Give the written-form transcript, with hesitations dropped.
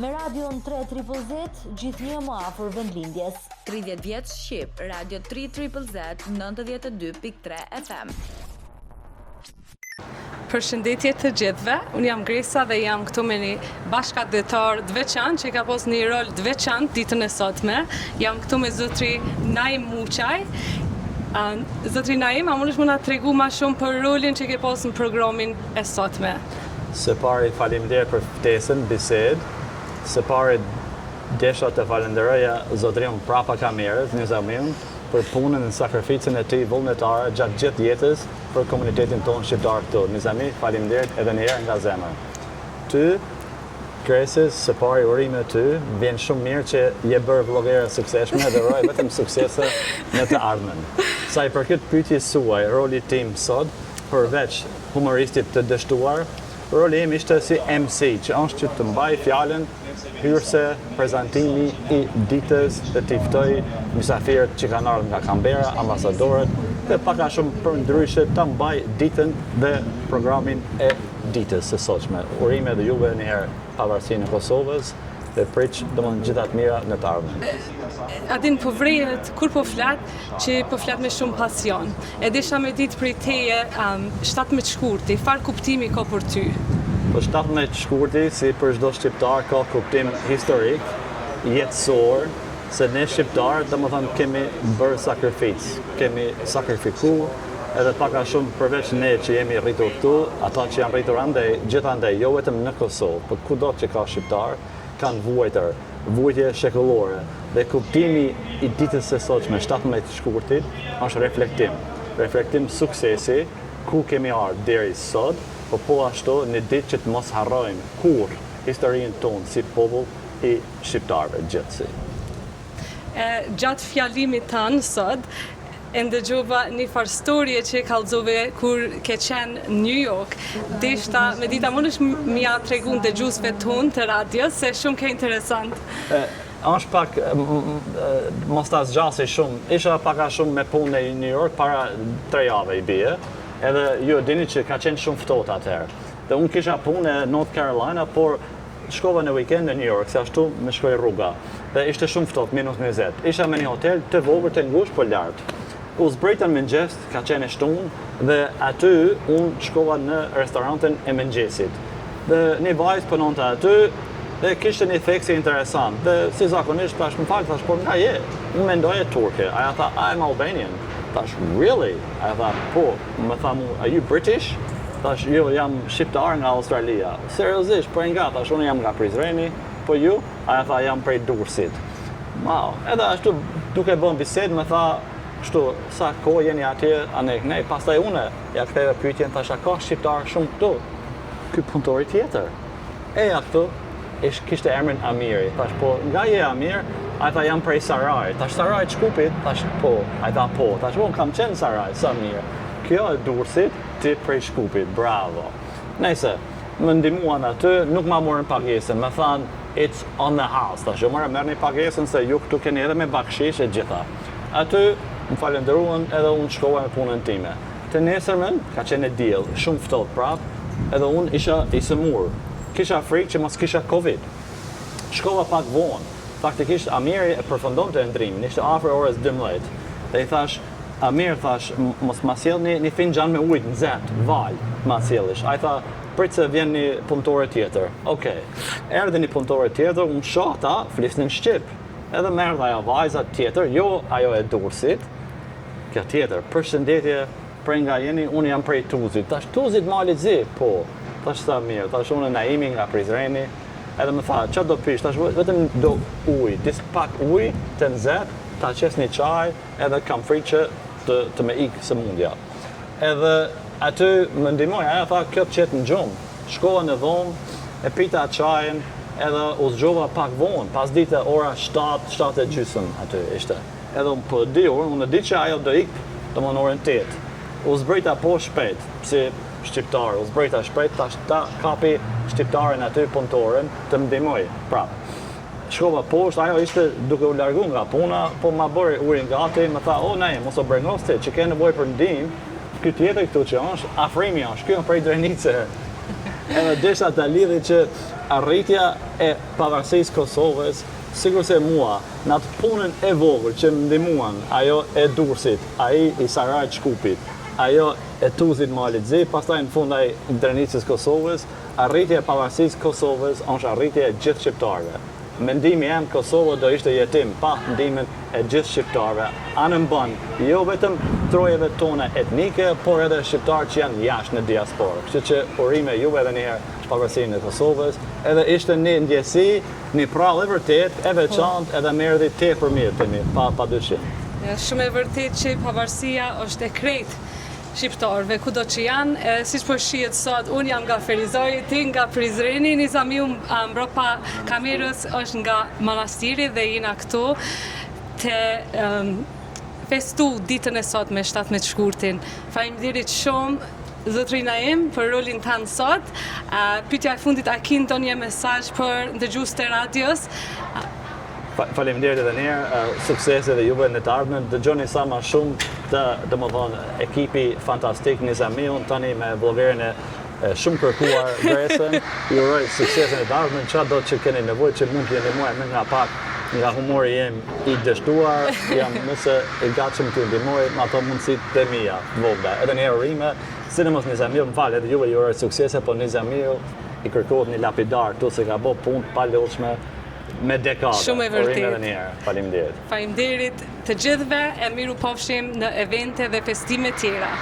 Me radion 3ZZZ, gjithnjë më afër vendlindjes. 30 vjet Shqip, Radio 3ZZZ 92.3 FM. Përshëndetje të gjithëve, unë jam Gresa dhe jam këtu me një bashkëdhetar të veçantë që ka pas një rol të veçantë ditën e sotme. Jam këtu me zotri Naim Muçaj. Zotri Naim, a mundesh më na tregu më shumë për rolin që ke pas në programin e sotme? Së pari faleminderit për ftesën, bisedë. Së pari desha të falenderoja zotrin prapa kamerës, Nizamin, për punën dhe sakrificën e tij vullnetare gjatë gjithë jetës për komunitetin tonë shqiptar këtu. Nizami, faleminderit edhe një herë nga zemra. Ty, Kresis, së pari urime ty, vjen shumë mirë që je bërë vlogere sukseshme dhe uroj vetëm suksese në të ardhmen. Sa i përket pyetjes suaj, roli tim sot, përveç humoristit të dështuar, roli im ishte si MC, që është që të mbaj fjalën hyrëse prezantimi i ditës dhe t'i ftoj mysafirët që kanë ardhur nga Kambera, ambasadorët dhe pak a shumë për ndryshe ta mbaj ditën dhe programin e ditës së sotshme. Urime dhe juve një herë pavarësinë e Kosovës dhe priç domosdoshmë gjitha të mira në të ardhmen. Adin po vrejet, kur po flet, që po flet me shumë pasion. E desha me ditë prej teje 17 shkurti, farë kuptimi ka për ty? Po 17 shkurti, si për çdo shqiptar, ka kuptim historik, jetësor, se ne shqiptarë, domethënë kemi bërë sakrificë, kemi sakrifikuar, edhe pak a shumë përveç ne që jemi rritur këtu, ata që janë rritur andej, gjithandej, jo vetëm në Kosovë, por kudo që ka shqiptar, kanë vuajtje shekullore. Dhe kuptimi i ditës së sotshme 17 shkurtit është reflektim suksesi ku kemi ardhur deri sot, po ashtu një ditë që të mos harrojmë kur historinë tonë si popull i shqiptarëve gjithsesi. Gjatë fjalimit tanë sot, e ndëgjova një farë storje që e kallëzove kur ke qenë në New York. Deshta me dita mundesh m'ja tregun dëgjuesve tonë të radios, se shumë ke interesant. Është pak, mos ta zgjasë shumë, isha pak a shumë me punë në New York para 3 javë i bie, edhe ju e dini që ka qenë shumë ftohtë atëherë. Dhe unë kisha punë në North Carolina, por shkova në weekend në New York, se ashtu më shkoi rruga. Dhe ishte shumë ftohtë, -20. Isha me një hotel të vogël të ngushtë por lart. U zbritën mëngjes, ka qenë shtunë, dhe aty unë shkova në restorantin e mëngjesit. Dhe një vajzë punonte aty, dhe kishte një theksi interesant. Dhe si zakonisht, tash më falë, tash, por nga je? Unë mendoje turke. Aja tha, I'm Albanian. Tash, really? Aja tha, po, më tha mu, are you British? Tash, jo, jam shqiptar nga Australia. Seriozisht, për nga, tash, unë jam nga Prizreni, po ju? Aja tha, jam prej Durrësit. Wow, edhe ashtu, duke bën bisedë, më tha, kështu, sa kohë jeni atje, ne, pastaj une, ja ktheve pyetjen, thash, a ka shqiptar shumë këtu? Ky punëtori tjetër. Ja këtu, kishte emrin Amiri. Thash, po, nga je Amir? A tha, jam prej Saraj. Thash, Saraj Shkupit? Thash, po. A tha, po. Thash, unë kam qenë Saraj, sa mirë. Kjo e Durrësit, ti prej Shkupit. Bravo. Nëse, më ndihmuan aty, nuk ma morën pagesën. Më thanë, it's on the house. Thash, merr një pagesën se ju këtu keni edhe me bakshish e gjitha. Aty, më falenderuan edhe unë shkova me punën time. Të nesërmen, ka qenë e diell, shumë ftohtë prap, edhe unë isha i sëmur. Kisha frikë që mos kisha Covid. Shkova pak vonë. Faktikisht, Amiri e përfundonte ndrimin, ishte afër orës 12. Dhe i thash, Amir, thash, mos ma sjell një finxhan me ujë nxehtë, val, ma sjellish. Ai tha, prit se vjen një punëtore tjetër. Okej. Erdhi një punëtore tjetër, unë shoh ata flisnin shqip. Edhe më erdhi ajo vajza tjetër, jo ajo e Durrësit, kjo tjetër, përshëndetje, prej nga jeni, unë jam prej Tuzit. Tash Tuzit Malit Zi, po. Tash sa mirë, tash unë Naimi nga Prizreni, edhe më tha, çfarë do pish? Tash vetëm do ujë, pak ujë të nxehtë, ta qes një çaj, edhe kam frikë që të më ikë sëmundja. Edhe aty më ndihmoi, ajo tha, kjo të qet në gjumë. Shkova në dhomë, e pita çajin, edhe u zgjova pak vonë, pas dite ora 7:30 aty ishte. Edhe unë po di, unë di që ajo do ikë, domethënë orën 8. U zbrita po shpejt, si shqiptar, u zbrita shpejt, tash ta kapi shqiptarin aty punëtoren të më ndihmoj. Prap. Shkova poshtë, ajo ishte duke u largu nga puna, po ma bëri urin gati, më tha, o nej, mos o brengos ti, që ke nevojë për ndihmë, ky tjetër këtu që është, afrimi është, ky është prej Drenice. Edhe desha ta lidhi që arritja e pavarësisë Kosovës, sikur se mua, në atë punën e vogël që më ndihmuan, ajo e Durrësit, ai i Sarajt Shkupit, ajo e Tuzit Malizi, pastaj në fund ai i Drenicës Kosovës, arritja e pavarësisë Kosovës është arritja e gjithë shqiptarëve. Mendimi jam Kosova do ishte jetim pa ndihmën e gjithë shqiptarëve. Anën bën, jo vetëm trojeve tona etnike, por edhe shqiptarë që janë jashtë në diasporë. Kështu që urime juve edhe një herë pavarësinë e Kosovës, edhe ishte një ndjesi, një prallë e vërtet, e veçantë, edhe më erdhi tepër mirë te mi, pa dyshim. Shumë e vërtet që pavarësia është e krejtë shqiptarëve, kudo që janë, siç po shihet sot, unë jam nga Ferizori, ti nga Prizreni, Nizamiu mbrapa kamerës është nga Manastiri dhe jena këtu të festu ditën e sot me 17 shkurtin. Faleminderit shumë zotërina im për rolin tanë sot. Pyetja e fundit, a kin ndonjë mesazh për dëgjues të radios? Faleminderit edhe një herë, suksese dhe juve në të ardhmen. Dëgjoni sa më shumë të domethënë ekipi fantastik Nizamiun tani me bllogerin e shumë kërkuar Gresën. Ju uroj suksese në të ardhmen, çfarë do që keni nevojë që mund të jeni mua më nga pak nga humori jem i dështuar, jam nëse i gatshëm t'ju ndihmoj me ato mundësitë të mia vogla. Edhe një herë urime, sidomos Nizamiu, më fal, edhe juve ju uroj suksese, po Nizamiu i kërkohet një lapidar këtu se ka bë punë pa lodhshme me dekada. Shumë e vërtetë. Faleminderit. Faleminderit të gjithëve, e miru pofshim në evente dhe festime tjera.